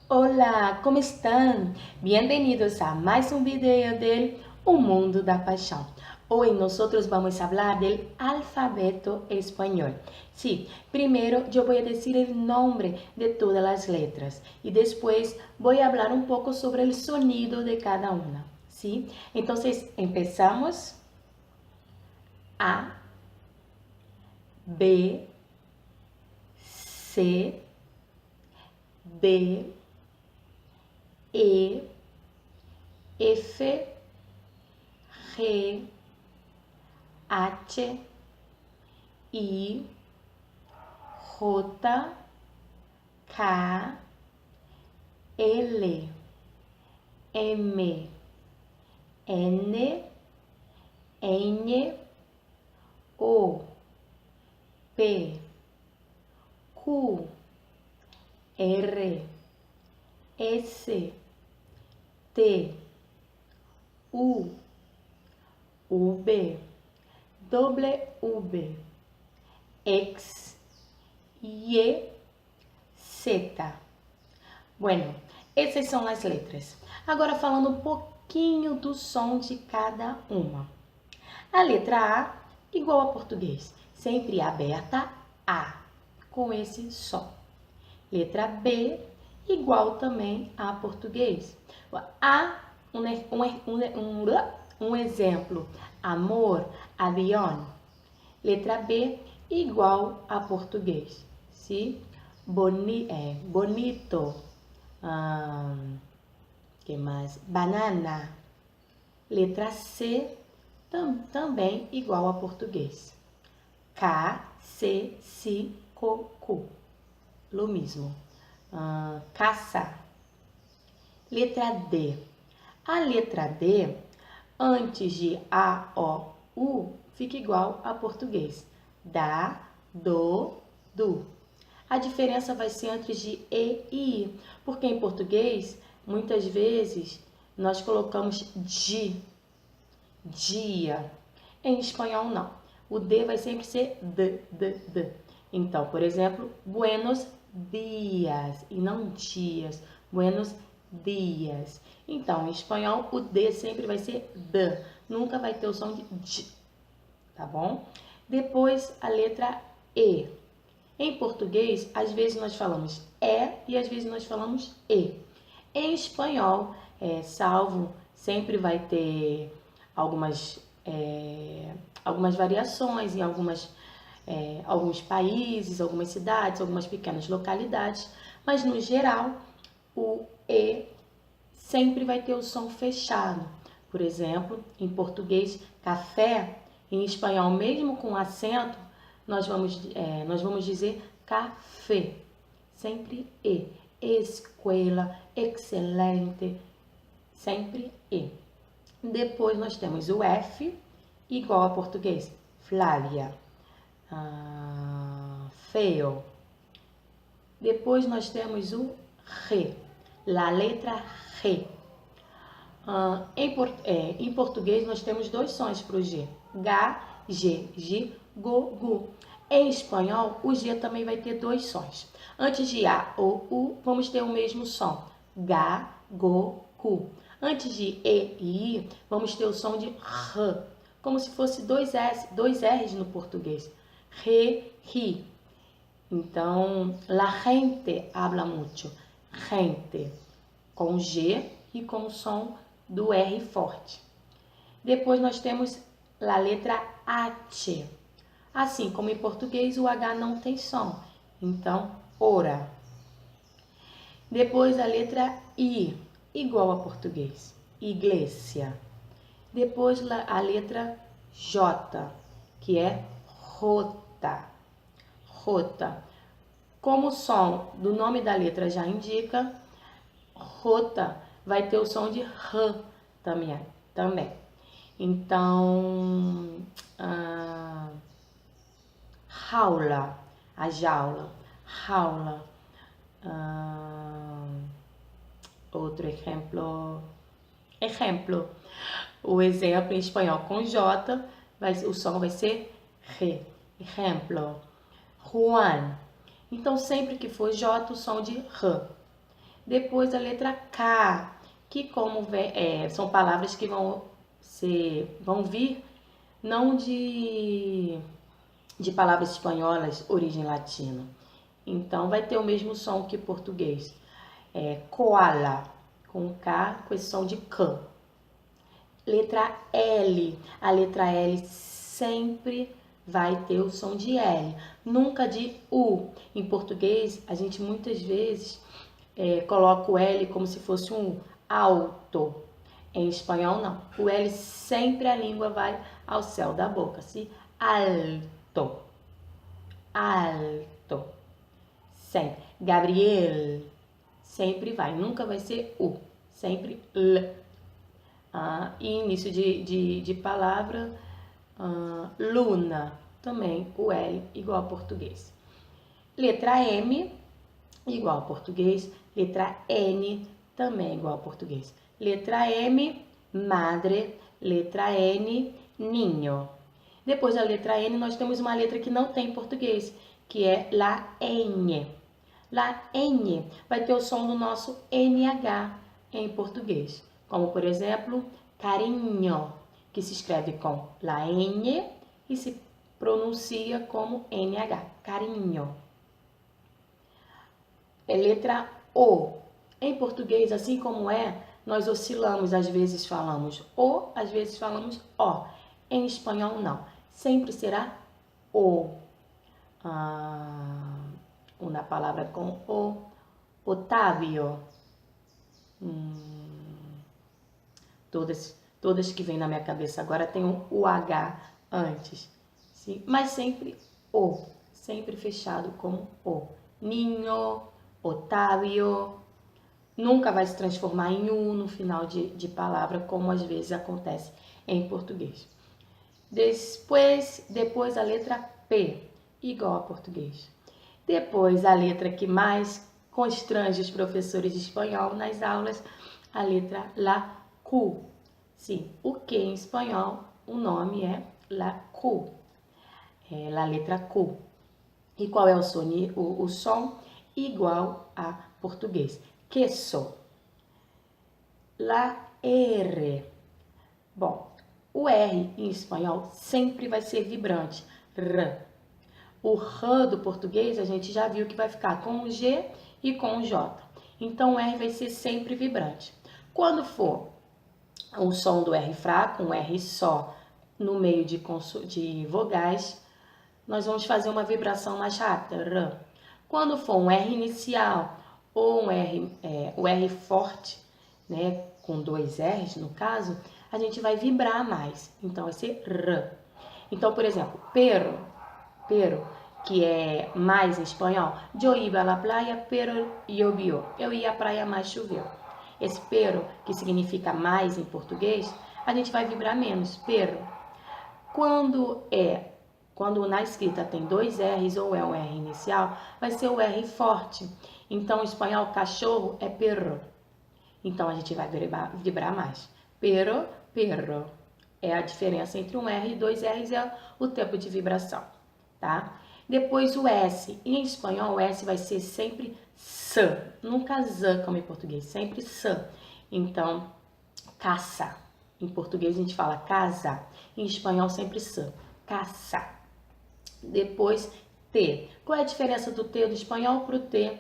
Olá, como estão? Bem-vindos a mais um vídeo del O Mundo da Paixão. Hoy nosotros vamos a hablar del alfabeto español. Sí, primero yo voy a decir el nombre de todas las letras y después voy a hablar un poco sobre el sonido de cada una. ¿Sí? Entonces, empezamos. A, B, C, D, E, F, G, H, I, J, K, L, M, N, N, O, P, Q, R, S, T, U, V, W, X, Y, Z. Bueno, essas são as letras. Agora falando um pouquinho do som de cada uma. A letra A, igual a português, sempre aberta A, com esse som. Letra B, igual também a português. A, um exemplo, amor, avião. Letra B, igual a português. ¿Sí? Bonito. Que mais? Banana. Letra C, também igual a português. K, C, si, co, cu. Lo mismo. Caça. Letra D. A letra D, antes de A, O, U, fica igual a português. Da, do, du. A diferença vai ser antes de E e I, porque em português, muitas vezes, nós colocamos di, dia. Em espanhol, não. O D vai sempre ser d. Então, por exemplo, buenos dias e não dias. Buenos dias. Então, em espanhol, o D sempre vai ser D. Nunca vai ter o som de D. Tá bom? Depois, a letra E. Em português, às vezes nós falamos E e às vezes nós falamos E. Em espanhol, salvo, sempre vai ter algumas variações em alguns países, algumas cidades, algumas pequenas localidades, mas no geral o E sempre vai ter o som fechado. Por exemplo, em português, café, em espanhol, mesmo com acento, nós vamos dizer café, sempre E. Escola, excelente, sempre E. Depois nós temos o F, igual a português, Flávia, feo. Depois nós temos o G, a letra G. Em português nós temos dois sons para o G, G, G, G, Go, Gu. Em espanhol, o G também vai ter dois sons. Antes de A ou U, vamos ter o mesmo som, Ga, Go, Gu. Antes de E e I, vamos ter o som de R, como se fosse dois R's no português. Re, ri. Então, la gente habla mucho. Gente, com G e com o som do R forte. Depois nós temos a letra H. Assim como em português, o H não tem som. Então, ora. Depois a letra I, igual a português, iglesia. Depois a letra J, que é rota. Rota. Como o som do nome da letra já indica, rota vai ter o som de R também. Então, jaula, a jaula, jaula. Outro exemplo. O exemplo em espanhol com J, o som vai ser R. Exemplo. Juan. Então, sempre que for J, o som de R. Depois a letra K, que como são palavras que vão vir não de palavras espanholas, origem latina. Então, vai ter o mesmo som que português. Koala, com K, com esse som de K. Letra L. A letra L sempre vai ter o som de L, nunca de U. Em português, a gente muitas vezes coloca o L como se fosse um U, alto. Em espanhol, não. O L sempre a língua vai ao céu da boca, assim, alto, alto. Sempre. Gabriel, sempre vai, nunca vai ser U, sempre L. E início de palavra, Luna, também o L igual a português. Letra M, igual a português. Letra N, também igual a português. Letra M, madre. Letra N, niño. Depois da letra N, nós temos uma letra que não tem em português, que é la ñ. La ñ vai ter o som do nosso NH em português. Como, por exemplo, carinho, que se escreve com la ñ e se pronuncia como NH, carinho. Letra O. Em português, assim como nós oscilamos, às vezes falamos O, às vezes falamos O. Em espanhol, não. Sempre será O. Uma palavra com O. Otávio. Todas que vêm na minha cabeça agora tem o H antes. Sim? Mas sempre O. Sempre fechado com O. Ninho, Otávio. Nunca vai se transformar em U no final de palavra, como às vezes acontece em português. Depois a letra P, igual a português. Depois a letra que mais constrange os professores de espanhol nas aulas, a letra la Q. Sim, o que em espanhol, o nome é la Q. É a letra Q. E qual é o som? Igual a português. Queso. La R. Bom, o R em espanhol sempre vai ser vibrante. R. O R do português a gente já viu que vai ficar com o G e com o J. Então o R vai ser sempre vibrante. Quando for o som do R fraco, um R só no meio de vogais, nós vamos fazer uma vibração mais rápida. R. Quando for um R inicial ou o R forte, né, com 2 R's no caso, a gente vai vibrar mais. Então vai ser R. Então, por exemplo, pero, que é mais em espanhol, yo iba a la playa, pero llovió. Eu ia à praia, mas choveu. Esse pero, que significa mais em português, a gente vai vibrar menos. Pero. Quando na escrita tem 2 R's ou é um R inicial, vai ser o R forte. Então, em espanhol, cachorro é perro. Então, a gente vai vibrar mais. Pero, perro. É a diferença entre um R e 2 R's, é o tempo de vibração, tá? Depois o S. Em espanhol, o S vai ser sempre S. Nunca Z, como em português. Sempre S. Então, caça. Em português, a gente fala casa. Em espanhol, sempre S. Caça. Depois, T. Qual é a diferença do T do espanhol para o T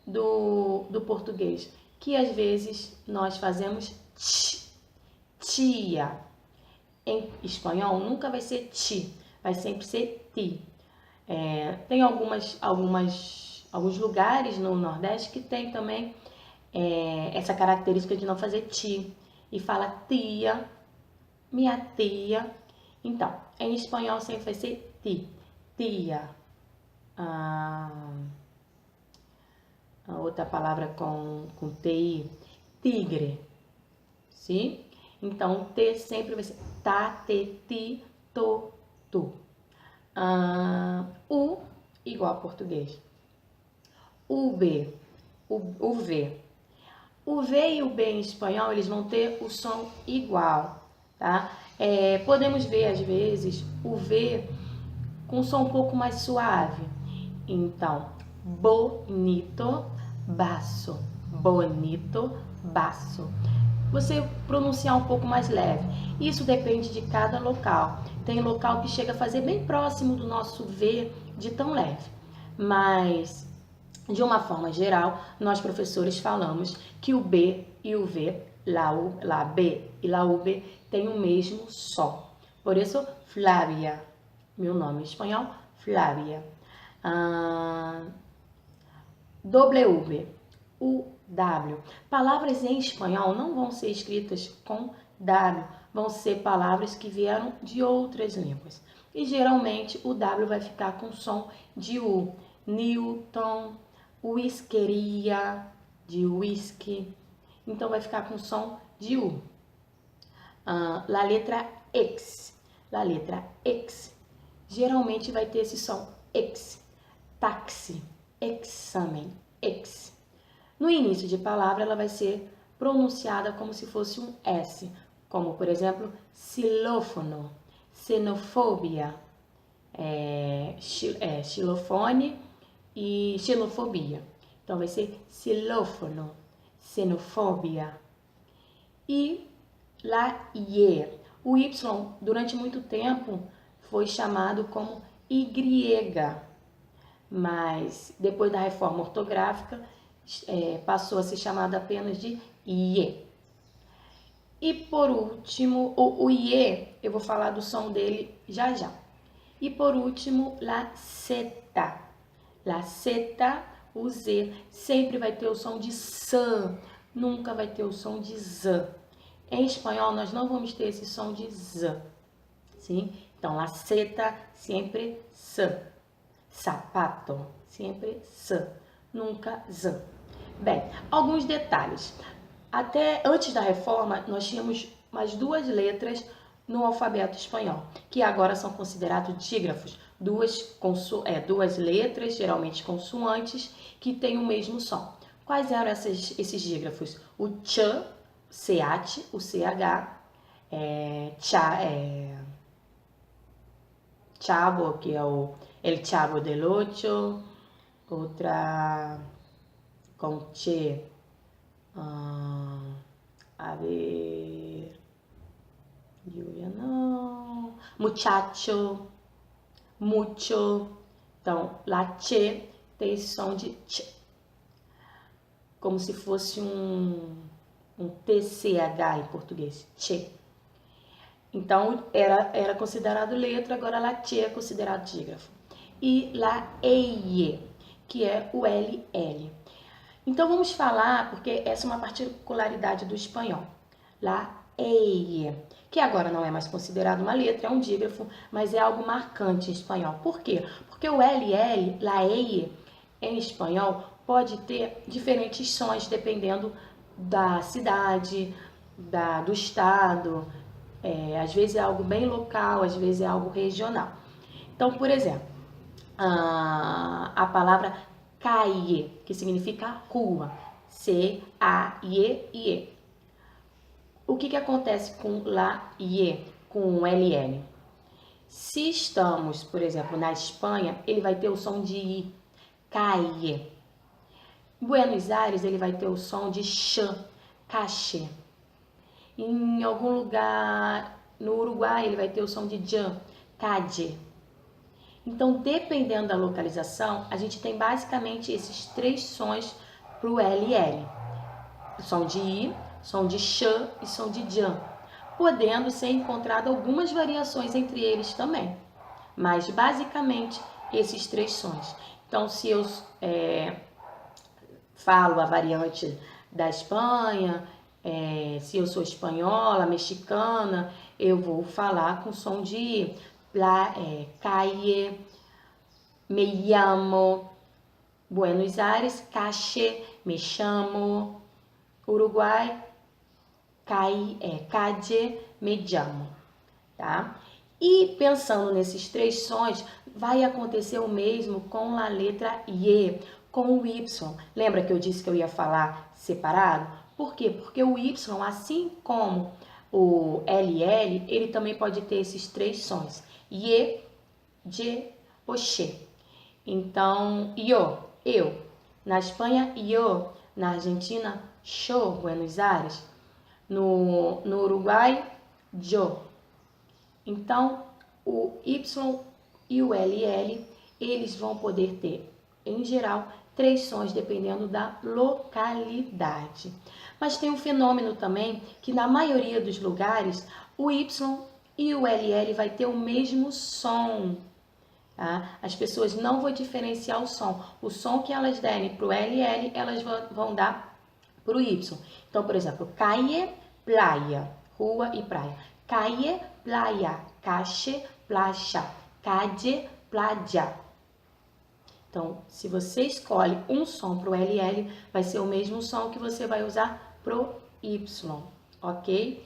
do português? Que às vezes nós fazemos tia. Em espanhol nunca vai ser ti, vai sempre ser ti. Tem alguns lugares no Nordeste que tem também essa característica de não fazer ti e fala tia, minha tia. Então, em espanhol sempre vai ser ti, tia. A outra palavra com TI, tigre. Sim? Então, o T sempre vai ser ta, te, ti, to, tu. U, igual a português. O V. O V e o B em espanhol, eles vão ter o som igual, tá? Podemos ver, às vezes, o V com um som um pouco mais suave. Então, bonito, baço, bonito, baço. Você pronunciar um pouco mais leve. Isso depende de cada local. Tem local que chega a fazer bem próximo do nosso V de tão leve. Mas, de uma forma geral, nós professores falamos que o B e o V, lá B e lá B, tem o mesmo som. Por isso, Flávia. Meu nome em espanhol, Flávia. W, U, W. Palavras em espanhol não vão ser escritas com W, vão ser palavras que vieram de outras línguas. E geralmente o W vai ficar com som de U. Newton, whiskeria, de whisky. Então vai ficar com som de U. La letra X. La letra X. Geralmente vai ter esse som X. Táxi, exame, X. No início de palavra, ela vai ser pronunciada como se fosse um S, como, por exemplo, xilófono, xenofobia, xilofone e xenofobia. Então, vai ser xilófono, xenofobia. E lá, Y. O Y, durante muito tempo, foi chamado como Y, mas depois da reforma ortográfica, passou a ser chamado apenas de IE. E por último, o IE, eu vou falar do som dele já já. E por último, la Z. La Z, o Z, sempre vai ter o som de S, nunca vai ter o som de Z. Em espanhol, nós não vamos ter esse som de Z, sim? Então, la Z, sempre S. Sapato, sempre S, nunca Z. Bem, alguns detalhes. Até antes da reforma, nós tínhamos mais 2 letras no alfabeto espanhol, que agora são considerados dígrafos. Duas letras, geralmente consoantes, que têm o mesmo som. Quais eram esses dígrafos? O ch, CH, o CH, chavo, que é o El Chavo del Ocho, outra com che, a ver, Julia não, muchacho, mucho. Então, la che tem esse som de ch, como se fosse um TCH em português, che. Então, era considerado letra, agora la che é considerado dígrafo. E la EIE, que é o LL. Então, vamos falar, porque essa é uma particularidade do espanhol. La EIE, que agora não é mais considerado uma letra, é um dígrafo, mas é algo marcante em espanhol. Por quê? Porque o LL, la EIE, em espanhol, pode ter diferentes sons, dependendo da cidade, do estado. Às vezes é algo bem local, às vezes é algo regional. Então, por exemplo, a palavra calle, que significa rua, C-A-I-E. O que acontece com la IE, com o LL? Se estamos, por exemplo, na Espanha, ele vai ter o som de I, calle. Buenos Aires, ele vai ter o som de ch, cache. Em algum lugar no Uruguai, ele vai ter o som de jan, calle. Então, dependendo da localização, a gente tem basicamente esses 3 sons para o LL. Som de I, som de ch e som de jan. Podendo ser encontrado algumas variações entre eles também. Mas, basicamente, esses 3 sons. Então, se eu falo a variante da Espanha, se eu sou espanhola, mexicana, eu vou falar com som de I. Calle, me llamo. Buenos Aires, calle, me chamo. Uruguai, calle, me llamo. Tá? E pensando nesses 3 sons, vai acontecer o mesmo com a letra Y, com o Y. Lembra que eu disse que eu ia falar separado? Por quê? Porque o Y, assim como o LL, ele também pode ter esses 3 sons. Y, J, o X. Então, eu. Na Espanha, yo Na Argentina, yo, Buenos Aires. No Uruguai, yo. Então, o Y e o LL, eles vão poder ter, em geral, 3 sons dependendo da localidade. Mas tem um fenômeno também que na maioria dos lugares, o Y e o LL vai ter o mesmo som. Tá? As pessoas não vão diferenciar o som. O som que elas derem para o LL, elas vão dar para o Y. Então, por exemplo, calle, playa, rua e praia. Calle, playa, calle, playa, calle, playa. Então, se você escolhe um som para o LL, vai ser o mesmo som que você vai usar para o Y, ok?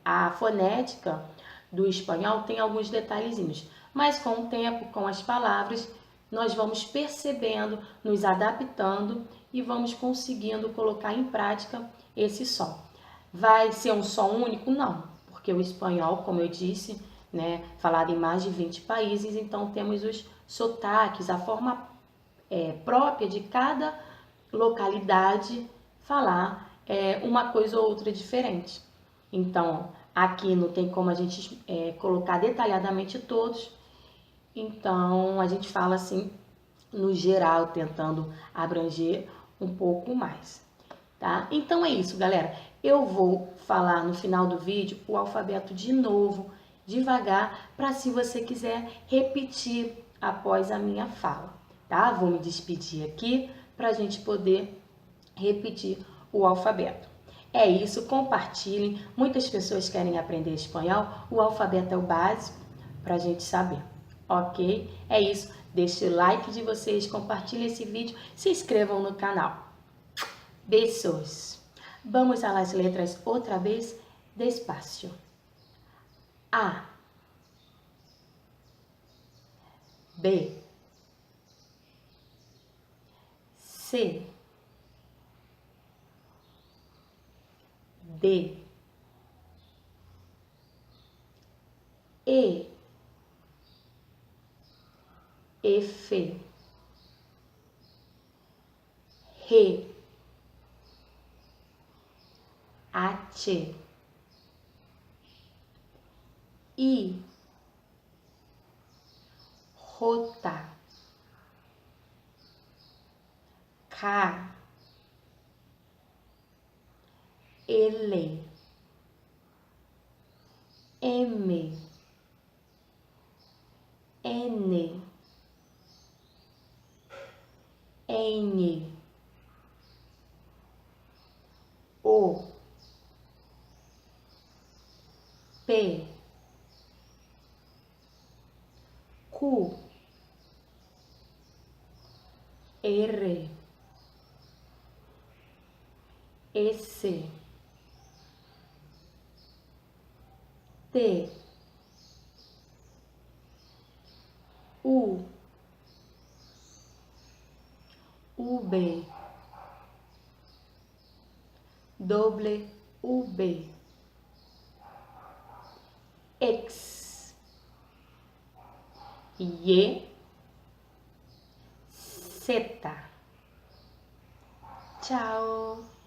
A fonética do espanhol tem alguns detalhezinhos, mas com o tempo, com as palavras, nós vamos percebendo, nos adaptando e vamos conseguindo colocar em prática esse som. Vai ser um som único? Não, porque o espanhol, como eu disse, né, falado em mais de 20 países, então temos os sotaques, a forma própria de cada localidade falar uma coisa ou outra diferente. Então, aqui não tem como a gente colocar detalhadamente todos, então a gente fala assim, no geral, tentando abranger um pouco mais, tá? Então é isso, galera. Eu vou falar no final do vídeo o alfabeto de novo, devagar, para se você quiser repetir após a minha fala, tá? Vou me despedir aqui para a gente poder repetir o alfabeto. É isso, compartilhem. Muitas pessoas querem aprender espanhol. O alfabeto é o básico para a gente saber, ok? É isso. Deixe o like de vocês, compartilhem esse vídeo, se inscrevam no canal. Besos. Vamos a las letras outra vez, despacio. A, B, C, D, E, F, G, H, I, J, K, L, M, N, N, O, P, Q, R, S, T, U, V, W, X, Y, Z. Tchau!